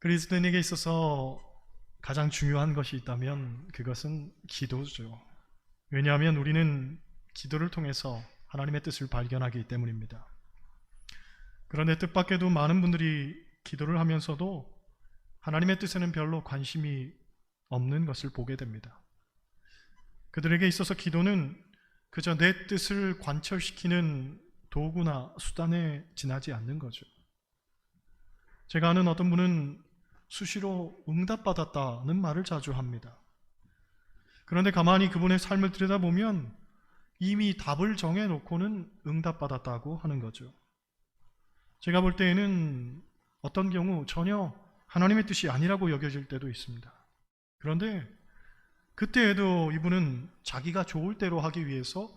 그리스도인에게 있어서 가장 중요한 것이 있다면 그것은 기도죠. 왜냐하면 우리는 기도를 통해서 하나님의 뜻을 발견하기 때문입니다. 그런데 뜻밖에도 많은 분들이 기도를 하면서도 하나님의 뜻에는 별로 관심이 없는 것을 보게 됩니다. 그들에게 있어서 기도는 그저 내 뜻을 관철시키는 도구나 수단에 지나지 않는 거죠. 제가 아는 어떤 분은 수시로 응답받았다는 말을 자주 합니다. 그런데 가만히 그분의 삶을 들여다보면 이미 답을 정해놓고는 응답받았다고 하는 거죠. 제가 볼 때에는 어떤 경우 전혀 하나님의 뜻이 아니라고 여겨질 때도 있습니다. 그런데 그때에도 이분은 자기가 좋을 대로 하기 위해서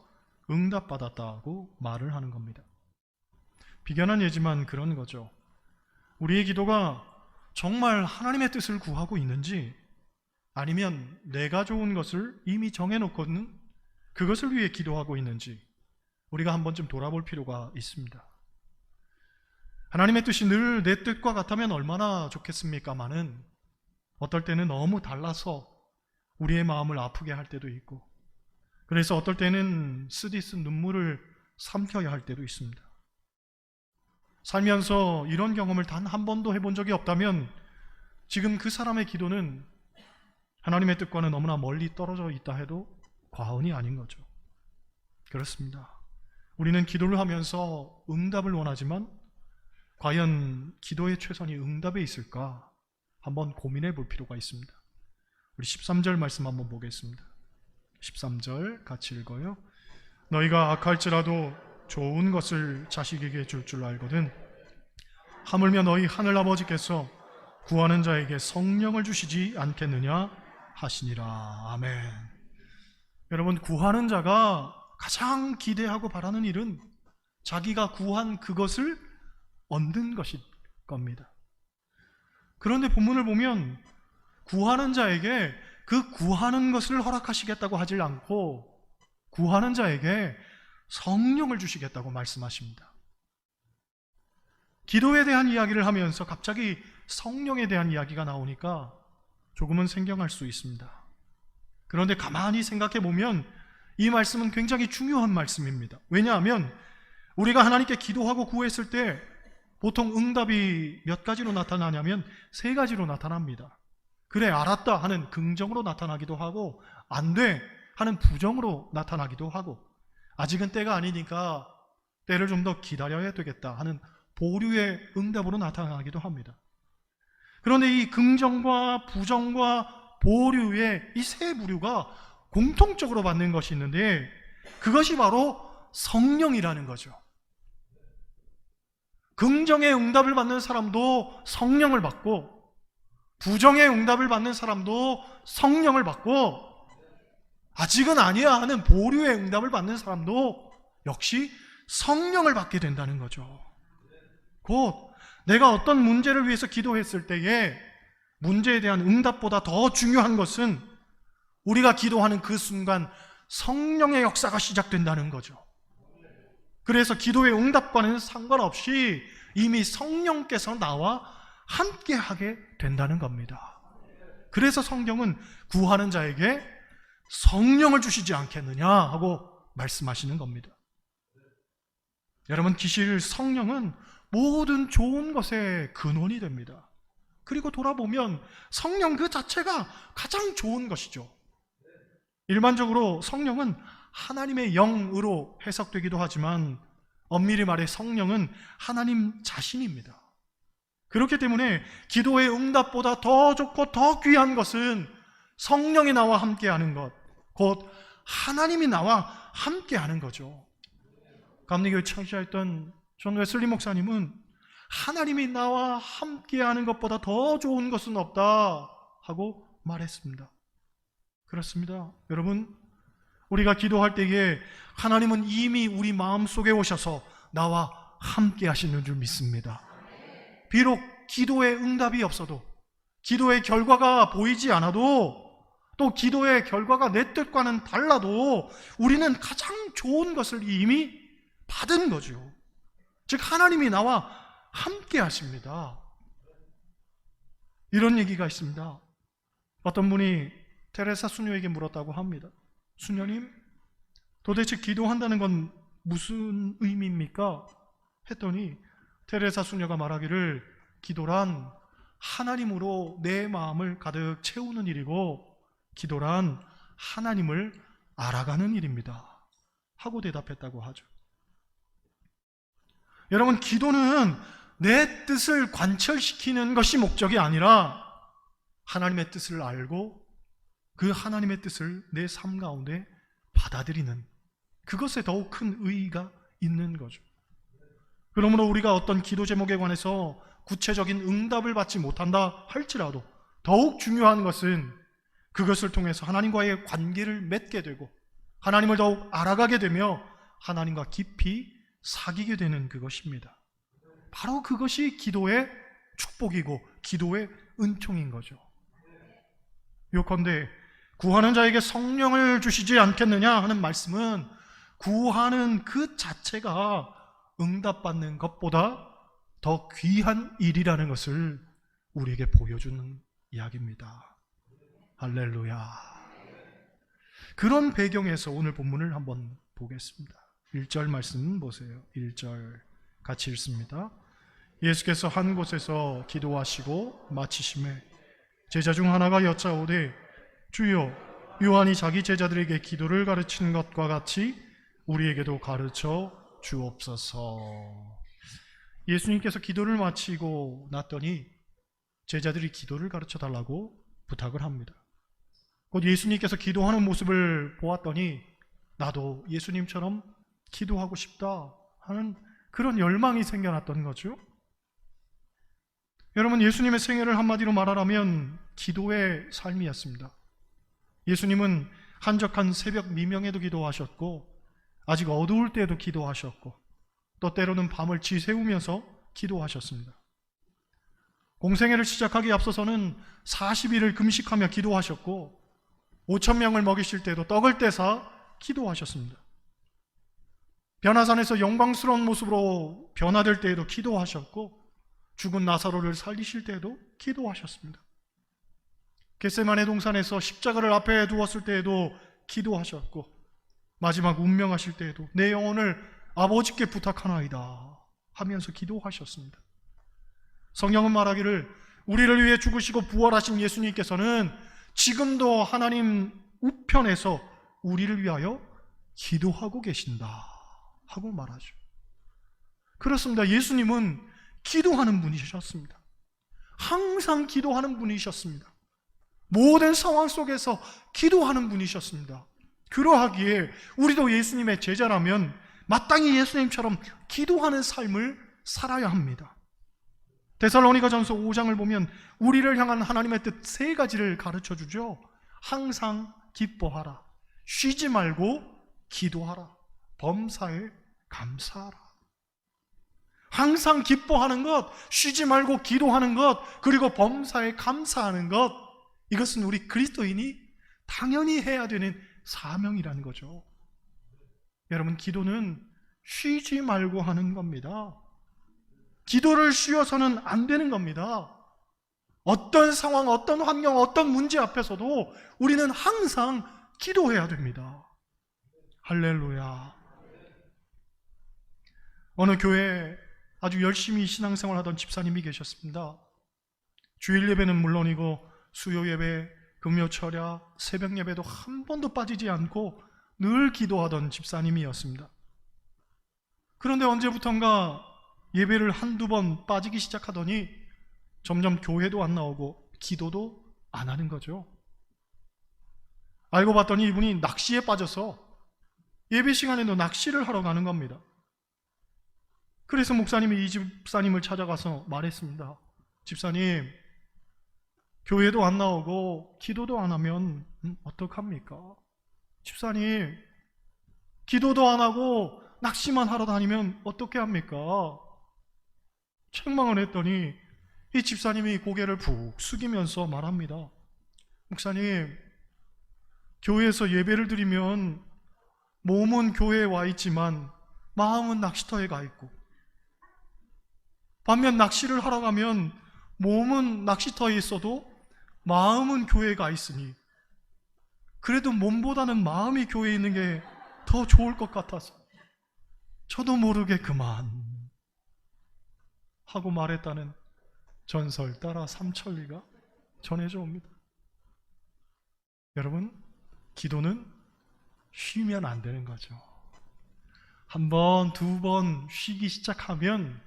응답받았다고 말을 하는 겁니다. 비견한 예지만 그런 거죠. 우리의 기도가 정말 하나님의 뜻을 구하고 있는지, 아니면 내가 좋은 것을 이미 정해놓고는 그것을 위해 기도하고 있는지 우리가 한 번쯤 돌아볼 필요가 있습니다. 하나님의 뜻이 늘 내 뜻과 같다면 얼마나 좋겠습니까마는 어떨 때는 너무 달라서 우리의 마음을 아프게 할 때도 있고, 그래서 어떨 때는 쓰디쓴 눈물을 삼켜야 할 때도 있습니다. 살면서 이런 경험을 단 한 번도 해본 적이 없다면 지금 그 사람의 기도는 하나님의 뜻과는 너무나 멀리 떨어져 있다 해도 과언이 아닌 거죠. 그렇습니다. 우리는 기도를 하면서 응답을 원하지만 과연 기도의 최선이 응답에 있을까 한번 고민해 볼 필요가 있습니다. 우리 13절 말씀 한번 보겠습니다. 13절 같이 읽어요. 너희가 악할지라도 좋은 것을 자식에게 줄 줄 알거든 하물며 너희 하늘아버지께서 구하는 자에게 성령을 주시지 않겠느냐 하시니라. 아멘. 여러분, 구하는 자가 가장 기대하고 바라는 일은 자기가 구한 그것을 얻는 것일 겁니다. 그런데 본문을 보면 구하는 자에게 그 구하는 것을 허락하시겠다고 하질 않고 구하는 자에게 성령을 주시겠다고 말씀하십니다. 기도에 대한 이야기를 하면서 갑자기 성령에 대한 이야기가 나오니까 조금은 생경할 수 있습니다. 그런데 가만히 생각해 보면 이 말씀은 굉장히 중요한 말씀입니다. 왜냐하면 우리가 하나님께 기도하고 구했을 때 보통 응답이 몇 가지로 나타나냐면 세 가지로 나타납니다. 그래, 알았다 하는 긍정으로 나타나기도 하고, 안 돼 하는 부정으로 나타나기도 하고, 아직은 때가 아니니까 때를 좀 더 기다려야 되겠다 하는 보류의 응답으로 나타나기도 합니다. 그런데 이 긍정과 부정과 보류의 이 세 부류가 공통적으로 받는 것이 있는데 그것이 바로 성령이라는 거죠. 긍정의 응답을 받는 사람도 성령을 받고, 부정의 응답을 받는 사람도 성령을 받고, 아직은 아니야 하는 보류의 응답을 받는 사람도 역시 성령을 받게 된다는 거죠. 곧 내가 어떤 문제를 위해서 기도했을 때에 문제에 대한 응답보다 더 중요한 것은 우리가 기도하는 그 순간 성령의 역사가 시작된다는 거죠. 그래서 기도의 응답과는 상관없이 이미 성령께서 나와 함께하게 된다는 겁니다. 그래서 성경은 구하는 자에게 성령을 주시지 않겠느냐 하고 말씀하시는 겁니다. 여러분, 기실 성령은 모든 좋은 것의 근원이 됩니다. 그리고 돌아보면 성령 그 자체가 가장 좋은 것이죠. 일반적으로 성령은 하나님의 영으로 해석되기도 하지만 엄밀히 말해 성령은 하나님 자신입니다. 그렇기 때문에 기도의 응답보다 더 좋고 더 귀한 것은 성령이 나와 함께하는 것, 곧 하나님이 나와 함께하는 거죠. 감리교회 창시했던 존 웨슬리 목사님은 하나님이 나와 함께하는 것보다 더 좋은 것은 없다 하고 말했습니다. 그렇습니다. 여러분, 우리가 기도할 때에 하나님은 이미 우리 마음속에 오셔서 나와 함께 하시는 줄 믿습니다. 비록 기도의 응답이 없어도, 기도의 결과가 보이지 않아도, 또 기도의 결과가 내 뜻과는 달라도 우리는 가장 좋은 것을 이미 받은 거죠. 즉 하나님이 나와 함께 하십니다. 이런 얘기가 있습니다. 어떤 분이 테레사 수녀에게 물었다고 합니다. 수녀님, 도대체 기도한다는 건 무슨 의미입니까? 했더니 테레사 수녀가 말하기를, 기도란 하나님으로 내 마음을 가득 채우는 일이고 기도란 하나님을 알아가는 일입니다 하고 대답했다고 하죠. 여러분, 기도는 내 뜻을 관철시키는 것이 목적이 아니라 하나님의 뜻을 알고 그 하나님의 뜻을 내 삶 가운데 받아들이는, 그것에 더욱 큰 의의가 있는 거죠. 그러므로 우리가 어떤 기도 제목에 관해서 구체적인 응답을 받지 못한다 할지라도 더욱 중요한 것은 그것을 통해서 하나님과의 관계를 맺게 되고 하나님을 더욱 알아가게 되며 하나님과 깊이 사귀게 되는 그것입니다. 바로 그것이 기도의 축복이고 기도의 은총인 거죠. 요컨대 구하는 자에게 성령을 주시지 않겠느냐 하는 말씀은 구하는 그 자체가 응답받는 것보다 더 귀한 일이라는 것을 우리에게 보여주는 이야기입니다. 할렐루야. 그런 배경에서 오늘 본문을 한번 보겠습니다. 1절 말씀 보세요. 1절 같이 읽습니다. 예수께서 한 곳에서 기도하시고 마치심에 제자 중 하나가 여짜오되, 주여, 요한이 자기 제자들에게 기도를 가르치는 것과 같이 우리에게도 가르쳐 주옵소서. 예수님께서 기도를 마치고 났더니 제자들이 기도를 가르쳐 달라고 부탁을 합니다. 곧 예수님께서 기도하는 모습을 보았더니 나도 예수님처럼 기도하고 싶다 하는 그런 열망이 생겨났던 거죠. 여러분, 예수님의 생애를 한마디로 말하라면 기도의 삶이었습니다. 예수님은 한적한 새벽 미명에도 기도하셨고 아직 어두울 때에도 기도하셨고 또 때로는 밤을 지새우면서 기도하셨습니다. 공생애를 시작하기에 앞서서는 40일을 금식하며 기도하셨고 5,000명을 먹이실 때도 떡을 떼사 기도하셨습니다. 변화산에서 영광스러운 모습으로 변화될 때에도 기도하셨고 죽은 나사로를 살리실 때에도 기도하셨습니다. 겟세마네 동산에서 십자가를 앞에 두었을 때에도 기도하셨고 마지막 운명하실 때에도 내 영혼을 아버지께 부탁하나이다 하면서 기도하셨습니다. 성경은 말하기를 우리를 위해 죽으시고 부활하신 예수님께서는 지금도 하나님 우편에서 우리를 위하여 기도하고 계신다 하고 말하죠. 그렇습니다. 예수님은 기도하는 분이셨습니다. 항상 기도하는 분이셨습니다. 모든 상황 속에서 기도하는 분이셨습니다. 그러하기에 우리도 예수님의 제자라면 마땅히 예수님처럼 기도하는 삶을 살아야 합니다. 데살로니가전서 5장을 보면 우리를 향한 하나님의 뜻 3가지를 가르쳐 주죠. 항상 기뻐하라, 쉬지 말고 기도하라, 범사에 감사하라. 항상 기뻐하는 것, 쉬지 말고 기도하는 것, 그리고 범사에 감사하는 것, 이것은 우리 그리스도인이 당연히 해야 되는 사명이라는 거죠. 여러분, 기도는 쉬지 말고 하는 겁니다. 기도를 쉬어서는 안 되는 겁니다. 어떤 상황, 어떤 환경, 어떤 문제 앞에서도 우리는 항상 기도해야 됩니다. 할렐루야. 어느 교회에 아주 열심히 신앙생활하던 집사님이 계셨습니다. 주일 예배는 물론이고 수요 예배, 금요 철야, 새벽 예배도 한 번도 빠지지 않고 늘 기도하던 집사님이었습니다. 그런데 언제부턴가 예배를 한두 번 빠지기 시작하더니 점점 교회도 안 나오고 기도도 안 하는 거죠. 알고 봤더니 이분이 낚시에 빠져서 예배 시간에도 낚시를 하러 가는 겁니다. 그래서 목사님이 이 집사님을 찾아가서 말했습니다. 집사님, 교회도 안 나오고 기도도 안 하면 어떡합니까? 집사님, 기도도 안 하고 낚시만 하러 다니면 어떻게 합니까? 책망을 했더니 이 집사님이 고개를 푹 숙이면서 말합니다. 목사님, 교회에서 예배를 드리면 몸은 교회에 와 있지만 마음은 낚시터에 가 있고, 반면 낚시를 하러 가면 몸은 낚시터에 있어도 마음은 교회에 가 있으니 그래도 몸보다는 마음이 교회에 있는 게 더 좋을 것 같아서 저도 모르게 그만 하고 말했다는 전설 따라 삼천리가 전해져 옵니다. 여러분, 기도는 쉬면 안 되는 거죠. 한 번, 두 번 쉬기 시작하면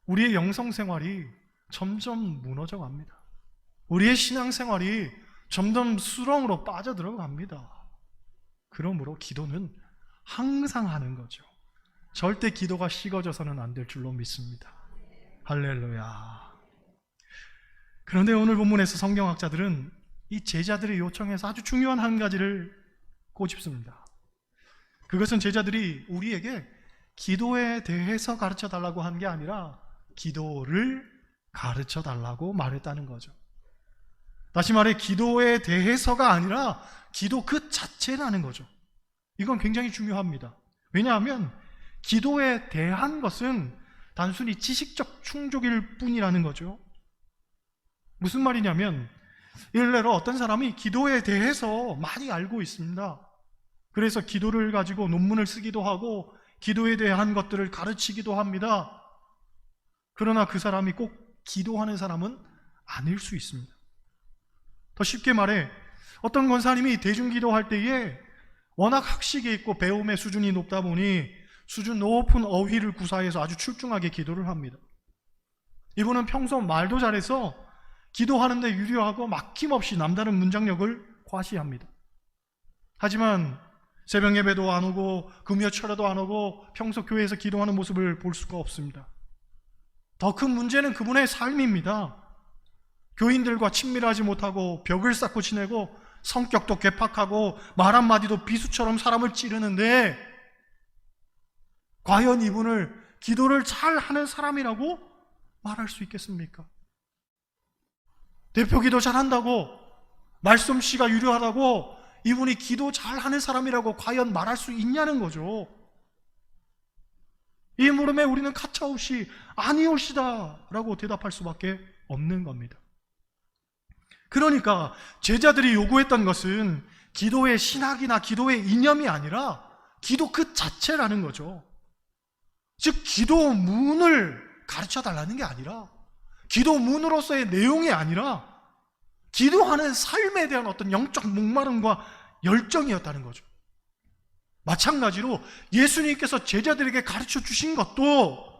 우리의 영성생활이 점점 무너져 갑니다. 우리의 신앙생활이 점점 수렁으로 빠져들어갑니다. 그러므로 기도는 항상 하는 거죠. 절대 기도가 식어져서는 안 될 줄로 믿습니다. 할렐루야. 그런데 오늘 본문에서 성경학자들은 이 제자들의 요청에서 아주 중요한 한 가지를 꼬집습니다. 그것은 제자들이 우리에게 기도에 대해서 가르쳐 달라고 한 게 아니라 기도를 가르쳐 달라고 말했다는 거죠. 다시 말해 기도에 대해서가 아니라 기도 그 자체라는 거죠. 이건 굉장히 중요합니다. 왜냐하면 기도에 대한 것은 단순히 지식적 충족일 뿐이라는 거죠. 무슨 말이냐면 일례로 어떤 사람이 기도에 대해서 많이 알고 있습니다. 그래서 기도를 가지고 논문을 쓰기도 하고 기도에 대한 것들을 가르치기도 합니다. 그러나 그 사람이 꼭 기도하는 사람은 아닐 수 있습니다. 더 쉽게 말해 어떤 권사님이 대중기도할 때에 워낙 학식이 있고 배움의 수준이 높다 보니 수준 높은 어휘를 구사해서 아주 출중하게 기도를 합니다. 이분은 평소 말도 잘해서 기도하는데 유려하고 막힘없이 남다른 문장력을 과시합니다. 하지만 새벽 예배도 안 오고 금요철에도 안 오고 평소 교회에서 기도하는 모습을 볼 수가 없습니다. 더 큰 문제는 그분의 삶입니다. 교인들과 친밀하지 못하고 벽을 쌓고 지내고 성격도 괴팍하고 말 한마디도 비수처럼 사람을 찌르는데 과연 이분을 기도를 잘하는 사람이라고 말할 수 있겠습니까? 대표기도 잘한다고 말솜씨가 유려하다고 이분이 기도 잘하는 사람이라고 과연 말할 수 있냐는 거죠. 이 물음에 우리는 가차없이 아니올시다 라고 대답할 수밖에 없는 겁니다. 그러니까 제자들이 요구했던 것은 기도의 신학이나 기도의 이념이 아니라 기도 그 자체라는 거죠. 즉 기도문을 가르쳐 달라는 게 아니라 기도문으로서의 내용이 아니라 기도하는 삶에 대한 어떤 영적 목마름과 열정이었다는 거죠. 마찬가지로 예수님께서 제자들에게 가르쳐 주신 것도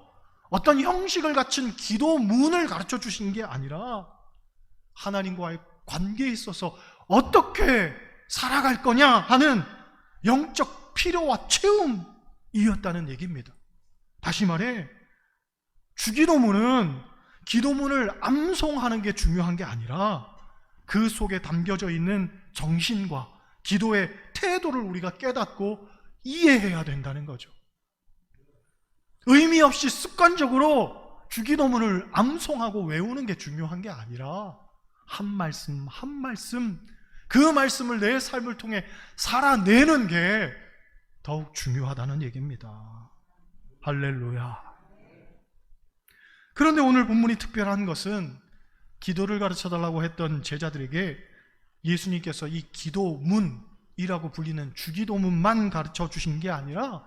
어떤 형식을 갖춘 기도문을 가르쳐 주신 게 아니라 하나님과의 관계에 있어서 어떻게 살아갈 거냐 하는 영적 필요와 체험이었다는 얘기입니다. 다시 말해 주기도문은 기도문을 암송하는 게 중요한 게 아니라 그 속에 담겨져 있는 정신과 기도의 태도를 우리가 깨닫고 이해해야 된다는 거죠. 의미 없이 습관적으로 주기도문을 암송하고 외우는 게 중요한 게 아니라 한 말씀 한 말씀 그 말씀을 내 삶을 통해 살아내는 게 더욱 중요하다는 얘기입니다. 할렐루야. 그런데 오늘 본문이 특별한 것은 기도를 가르쳐달라고 했던 제자들에게 예수님께서 이 기도문이라고 불리는 주기도문만 가르쳐 주신 게 아니라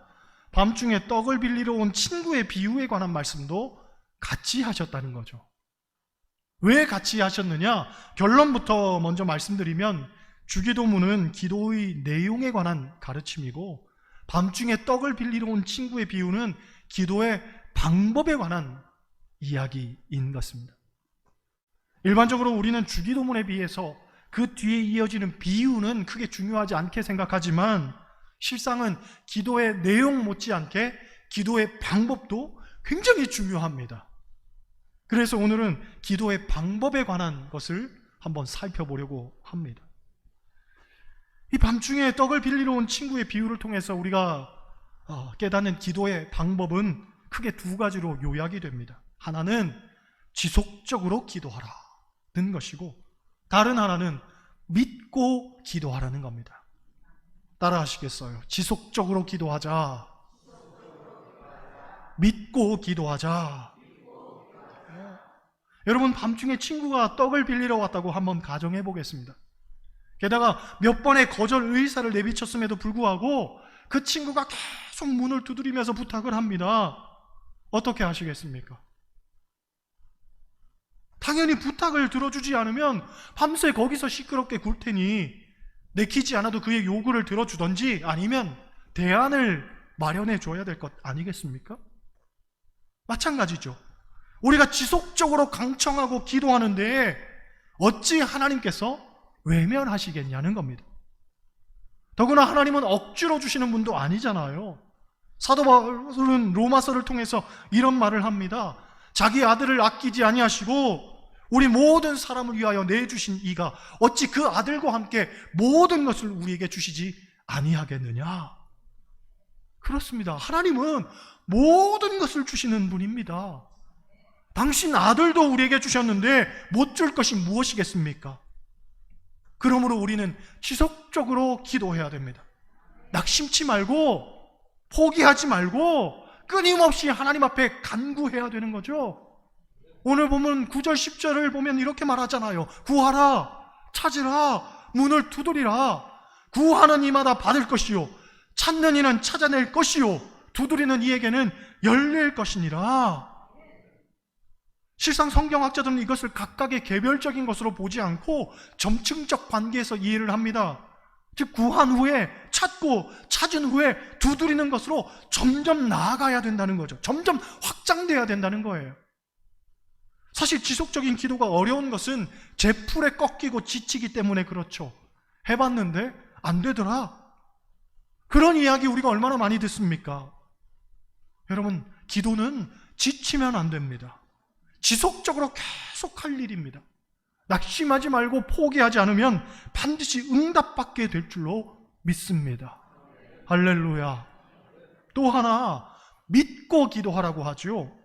밤중에 떡을 빌리러 온 친구의 비유에 관한 말씀도 같이 하셨다는 거죠. 왜 같이 하셨느냐? 결론부터 먼저 말씀드리면 주기도문은 기도의 내용에 관한 가르침이고 밤중에 떡을 빌리러 온 친구의 비유는 기도의 방법에 관한 이야기인 것입니다. 일반적으로 우리는 주기도문에 비해서 그 뒤에 이어지는 비유는 크게 중요하지 않게 생각하지만 실상은 기도의 내용 못지않게 기도의 방법도 굉장히 중요합니다. 그래서 오늘은 기도의 방법에 관한 것을 한번 살펴보려고 합니다. 이 밤중에 떡을 빌리러 온 친구의 비유를 통해서 우리가 깨닫는 기도의 방법은 크게 두 가지로 요약이 됩니다. 하나는 지속적으로 기도하라는 것이고 다른 하나는 믿고 기도하라는 겁니다. 따라 하시겠어요? 지속적으로 기도하자. 믿고 기도하자. 여러분, 밤중에 친구가 떡을 빌리러 왔다고 한번 가정해 보겠습니다. 게다가 몇 번의 거절 의사를 내비쳤음에도 불구하고 그 친구가 계속 문을 두드리면서 부탁을 합니다. 어떻게 하시겠습니까? 당연히 부탁을 들어주지 않으면 밤새 거기서 시끄럽게 굴 테니 내키지 않아도 그의 요구를 들어주던지 아니면 대안을 마련해 줘야 될 것 아니겠습니까? 마찬가지죠. 우리가 지속적으로 강청하고 기도하는데 어찌 하나님께서 외면하시겠냐는 겁니다. 더구나 하나님은 억지로 주시는 분도 아니잖아요. 사도 바울은 로마서를 통해서 이런 말을 합니다. 자기 아들을 아끼지 아니하시고 우리 모든 사람을 위하여 내주신 이가 어찌 그 아들과 함께 모든 것을 우리에게 주시지 아니하겠느냐. 그렇습니다. 하나님은 모든 것을 주시는 분입니다. 당신 아들도 우리에게 주셨는데 못 줄 것이 무엇이겠습니까? 그러므로 우리는 지속적으로 기도해야 됩니다. 낙심치 말고 포기하지 말고 끊임없이 하나님 앞에 간구해야 되는 거죠. 오늘 보면 9절 10절을 보면 이렇게 말하잖아요. 구하라, 찾으라, 문을 두드리라. 구하는 이마다 받을 것이요, 찾는 이는 찾아낼 것이요, 두드리는 이에게는 열릴 것이니라. 실상 성경학자들은 이것을 각각의 개별적인 것으로 보지 않고 점층적 관계에서 이해를 합니다. 즉 구한 후에 찾고 찾은 후에 두드리는 것으로 점점 나아가야 된다는 거죠. 점점 확장돼야 된다는 거예요. 사실 지속적인 기도가 어려운 것은 제풀에 꺾이고 지치기 때문에 그렇죠. 해봤는데 안 되더라. 그런 이야기 우리가 얼마나 많이 듣습니까? 여러분, 기도는 지치면 안 됩니다. 지속적으로 계속 할 일입니다. 낙심하지 말고 포기하지 않으면 반드시 응답받게 될 줄로 믿습니다. 할렐루야. 또 하나, 믿고 기도하라고 하죠.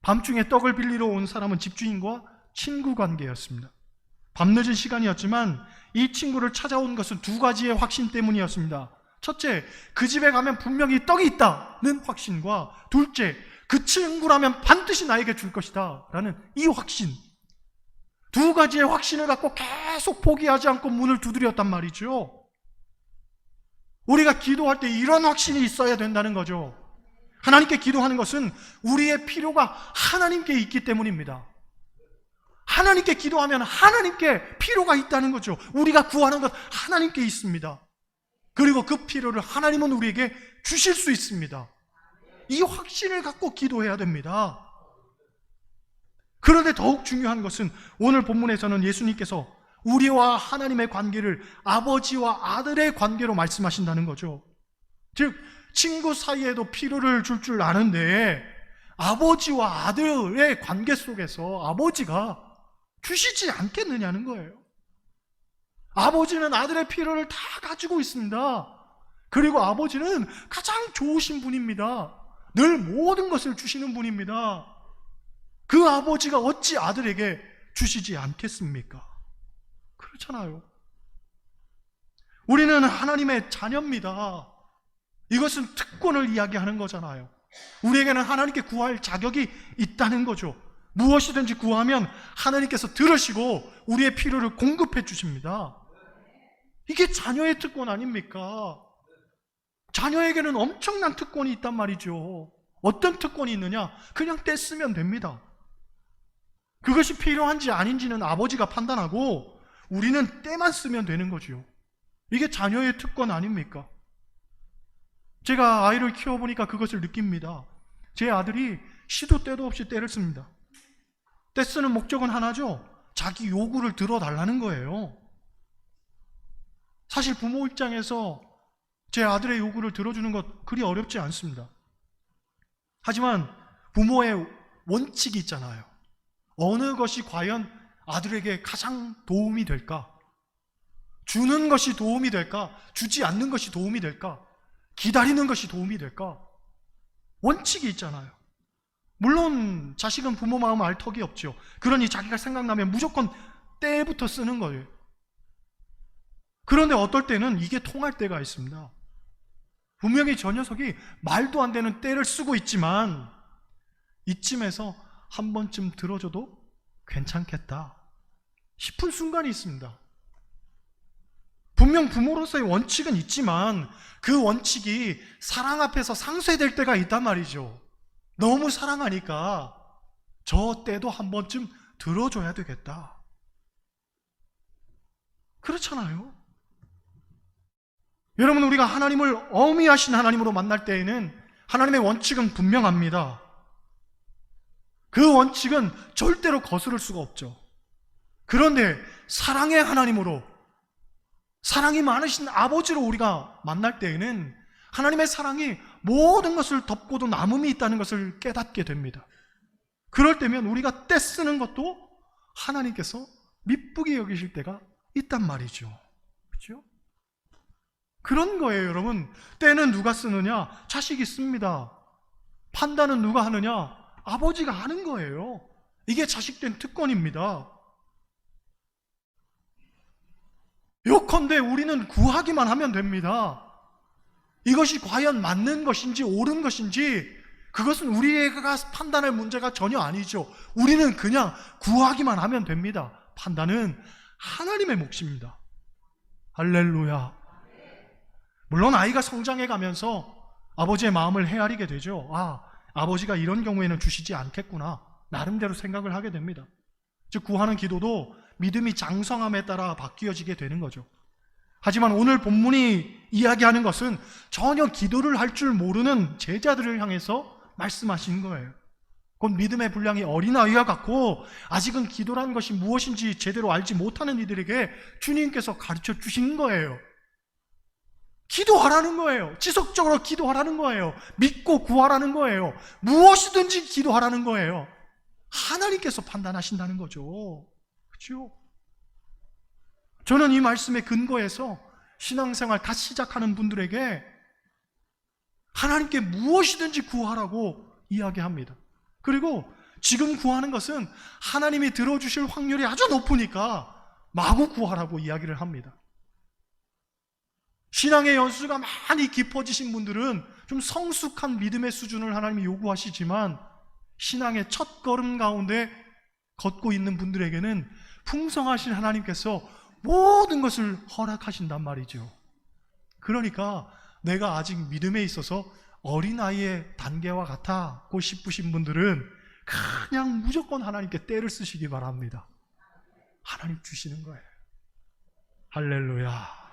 밤중에 떡을 빌리러 온 사람은 집주인과 친구 관계였습니다. 밤늦은 시간이었지만 이 친구를 찾아온 것은 두 가지의 확신 때문이었습니다. 첫째, 그 집에 가면 분명히 떡이 있다는 확신과 둘째, 그 친구라면 반드시 나에게 줄 것이다 라는 이 확신. 두 가지의 확신을 갖고 계속 포기하지 않고 문을 두드렸단 말이죠. 우리가 기도할 때 이런 확신이 있어야 된다는 거죠. 하나님께 기도하는 것은 우리의 필요가 하나님께 있기 때문입니다. 하나님께 기도하면 하나님께 필요가 있다는 거죠. 우리가 구하는 것 하나님께 있습니다. 그리고 그 필요를 하나님은 우리에게 주실 수 있습니다. 이 확신을 갖고 기도해야 됩니다. 그런데 더욱 중요한 것은 오늘 본문에서는 예수님께서 우리와 하나님의 관계를 아버지와 아들의 관계로 말씀하신다는 거죠. 즉 친구 사이에도 필요를 줄 아는데 아버지와 아들의 관계 속에서 아버지가 주시지 않겠느냐는 거예요. 아버지는 아들의 필요를 다 가지고 있습니다. 그리고 아버지는 가장 좋으신 분입니다. 늘 모든 것을 주시는 분입니다. 그 아버지가 어찌 아들에게 주시지 않겠습니까? 그렇잖아요. 우리는 하나님의 자녀입니다. 이것은 특권을 이야기하는 거잖아요. 우리에게는 하나님께 구할 자격이 있다는 거죠. 무엇이든지 구하면 하나님께서 들으시고 우리의 필요를 공급해 주십니다. 이게 자녀의 특권 아닙니까? 자녀에게는 엄청난 특권이 있단 말이죠. 어떤 특권이 있느냐? 그냥 때 쓰면 됩니다. 그것이 필요한지 아닌지는 아버지가 판단하고 우리는 때만 쓰면 되는 거죠. 이게 자녀의 특권 아닙니까? 제가 아이를 키워보니까 그것을 느낍니다. 제 아들이 시도 때도 없이 때를 씁니다. 때 쓰는 목적은 하나죠. 자기 요구를 들어달라는 거예요. 사실 부모 입장에서 제 아들의 요구를 들어주는 것 그리 어렵지 않습니다. 하지만 부모의 원칙이 있잖아요. 어느 것이 과연 아들에게 가장 도움이 될까? 주는 것이 도움이 될까? 주지 않는 것이 도움이 될까? 기다리는 것이 도움이 될까? 원칙이 있잖아요. 물론 자식은 부모 마음 알 턱이 없죠. 그러니 자기가 생각나면 무조건 때부터 쓰는 거예요. 그런데 어떨 때는 이게 통할 때가 있습니다. 분명히 저 녀석이 말도 안 되는 때를 쓰고 있지만 이쯤에서 한 번쯤 들어줘도 괜찮겠다 싶은 순간이 있습니다. 분명 부모로서의 원칙은 있지만 그 원칙이 사랑 앞에서 상쇄될 때가 있단 말이죠. 너무 사랑하니까 저 때도 한 번쯤 들어줘야 되겠다. 그렇잖아요. 여러분, 우리가 하나님을 어미하신 하나님으로 만날 때에는 하나님의 원칙은 분명합니다. 그 원칙은 절대로 거스를 수가 없죠. 그런데 사랑의 하나님으로, 사랑이 많으신 아버지로 우리가 만날 때에는 하나님의 사랑이 모든 것을 덮고도 남음이 있다는 것을 깨닫게 됩니다. 그럴 때면 우리가 떼쓰는 것도 하나님께서 미쁘게 여기실 때가 있단 말이죠. 그렇죠? 그런 거예요, 여러분. 때는 누가 쓰느냐? 자식이 씁니다. 판단은 누가 하느냐? 아버지가 하는 거예요. 이게 자식된 특권입니다. 요컨대 우리는 구하기만 하면 됩니다. 이것이 과연 맞는 것인지 옳은 것인지 그것은 우리가 판단할 문제가 전혀 아니죠. 우리는 그냥 구하기만 하면 됩니다. 판단은 하나님의 몫입니다. 할렐루야. 물론 아이가 성장해 가면서 아버지의 마음을 헤아리게 되죠. 아버지가 이런 경우에는 주시지 않겠구나, 나름대로 생각을 하게 됩니다. 즉 구하는 기도도 믿음이 장성함에 따라 바뀌어지게 되는 거죠. 하지만 오늘 본문이 이야기하는 것은 전혀 기도를 할 줄 모르는 제자들을 향해서 말씀하신 거예요. 곧 믿음의 분량이 어린아이와 같고 아직은 기도라는 것이 무엇인지 제대로 알지 못하는 이들에게 주님께서 가르쳐 주신 거예요. 기도하라는 거예요. 지속적으로 기도하라는 거예요. 믿고 구하라는 거예요. 무엇이든지 기도하라는 거예요. 하나님께서 판단하신다는 거죠. 그렇죠? 저는 이 말씀에 근거해서 신앙생활 다 시작하는 분들에게 하나님께 무엇이든지 구하라고 이야기합니다. 그리고 지금 구하는 것은 하나님이 들어주실 확률이 아주 높으니까 마구 구하라고 이야기를 합니다. 신앙의 연수가 많이 깊어지신 분들은 좀 성숙한 믿음의 수준을 하나님이 요구하시지만 신앙의 첫 걸음 가운데 걷고 있는 분들에게는 풍성하신 하나님께서 모든 것을 허락하신단 말이죠. 그러니까 내가 아직 믿음에 있어서 어린아이의 단계와 같고 싶으신 분들은 그냥 무조건 하나님께 때를 쓰시기 바랍니다. 하나님 주시는 거예요. 할렐루야.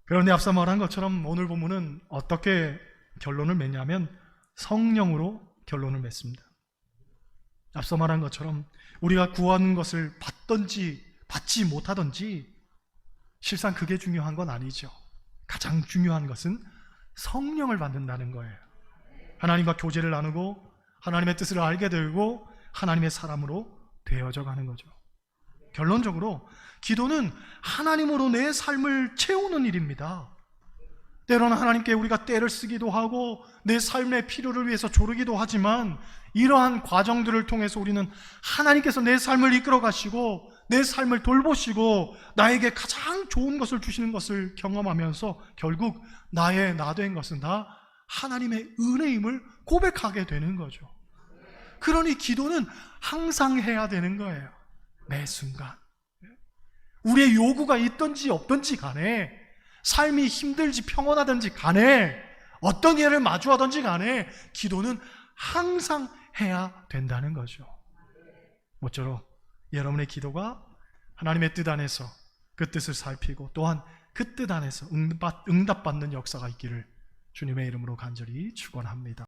그런데 앞서 말한 것처럼 오늘 본문은 어떻게 결론을 맺냐면 성령으로 결론을 맺습니다. 앞서 말한 것처럼 우리가 구하는 것을 받든지 받지 못하든지 실상 그게 중요한 건 아니죠. 가장 중요한 것은 성령을 받는다는 거예요. 하나님과 교제를 나누고 하나님의 뜻을 알게 되고 하나님의 사람으로 되어져 가는 거죠. 결론적으로 기도는 하나님으로 내 삶을 채우는 일입니다. 때로는 하나님께 우리가 때를 쓰기도 하고 내 삶의 필요를 위해서 조르기도 하지만 이러한 과정들을 통해서 우리는 하나님께서 내 삶을 이끌어 가시고 내 삶을 돌보시고 나에게 가장 좋은 것을 주시는 것을 경험하면서 결국 나의 나된 것은 다 하나님의 은혜임을 고백하게 되는 거죠. 그러니 기도는 항상 해야 되는 거예요. 매 순간. 우리의 요구가 있든지 없든지 간에 삶이 힘들지 평온하든지 간에 어떤 일을 마주하든지 간에 기도는 항상 해야 된다는 거죠. 모쪼록 여러분의 기도가 하나님의 뜻 안에서 그 뜻을 살피고 또한 그 뜻 안에서 응답받는 역사가 있기를 주님의 이름으로 간절히 축원합니다.